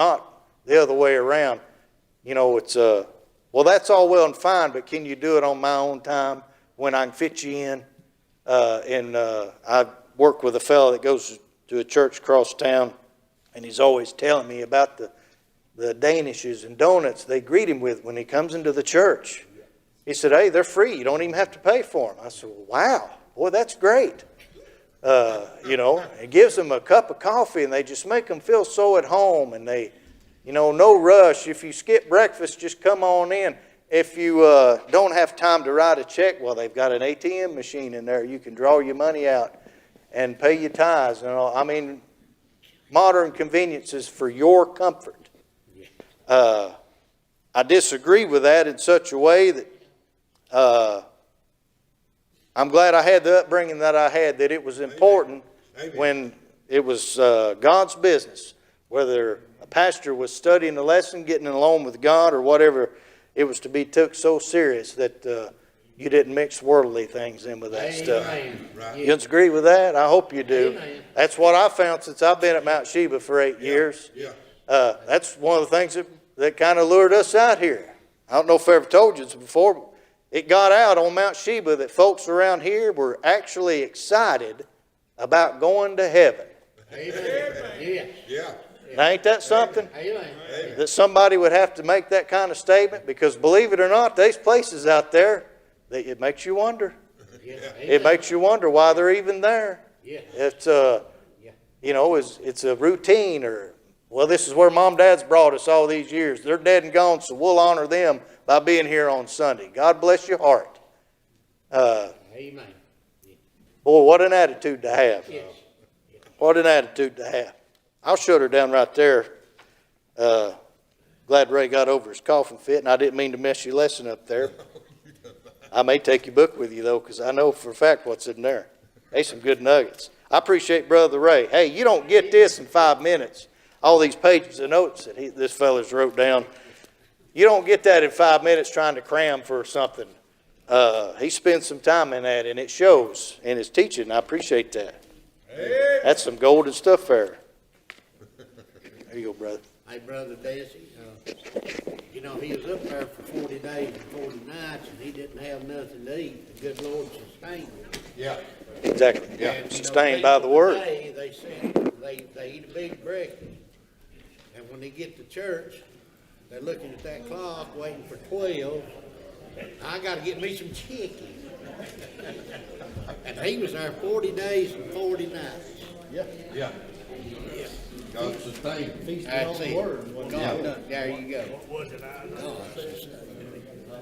not the other way around. You know, it's, well, that's all well and fine, but can you do it on my own time when I can fit you in? I work with a fellow that goes to a church across town, and he's always telling me about the danishes and donuts they greet him with when he comes into the church. He said, hey, they're free. You don't even have to pay for them. I said, well, wow, boy, that's great. You know, it gives them a cup of coffee, and they just make them feel so at home, and they, you know, no rush. If you skip breakfast, just come on in. If you don't have time to write a check, well, they've got an ATM machine in there. You can draw your money out and pay your tithes. And all. I mean, modern conveniences for your comfort. I disagree with that in such a way that I'm glad I had the upbringing that I had, that it was important when it was God's business, whether a pastor was studying a lesson, getting alone with God, or whatever, it was to be took so serious that you didn't mix worldly things in with that stuff. Right. You agree with that? I hope you do. Amen. That's what I found since I've been at Mount Sheba for 8 years. Yeah. That's one of the things that kind of lured us out here. I don't know if I ever told you this before, but it got out on Mount Sheba that folks around here were actually excited about going to heaven. Amen. Yeah. Now, ain't that something? Amen. That somebody would have to make that kind of statement? Because believe it or not, there's places out there that it makes you wonder. Yeah. It makes you wonder why they're even there. Yeah. It's you know, it's a routine, or, well, this is where Mom and Dad's brought us all these years. They're dead and gone, so we'll honor them by being here on Sunday. God bless your heart. Amen. Yeah. Boy, what an attitude to have. Yes. What an attitude to have. I'll shut her down right there. Glad Ray got over his coughing fit, and I didn't mean to mess your lesson up there. I may take your book with you, though, because I know for a fact what's in there. There's some good nuggets. I appreciate Brother Ray. Hey, you don't get this in 5 minutes. All these pages of notes that this fella's wrote down. You don't get that in 5 minutes trying to cram for something. He spends some time in that, and it shows in his teaching. I appreciate that. Hey. That's some golden stuff there. There you go, brother. Hey, Brother Desi, you know, he was up there for 40 days and 40 nights, and he didn't have nothing to eat. The good Lord sustained him. Yeah. Exactly. Yeah. And, sustained by the Word. Today, they said they eat a big breakfast, and when they get to church, they're looking at that clock, waiting for 12. I got to get me some chicken. And he was there 40 days and 40 nights. Yeah. Yeah. Yeah. God sustained. Feasting on the Word. God, there you go. What was it?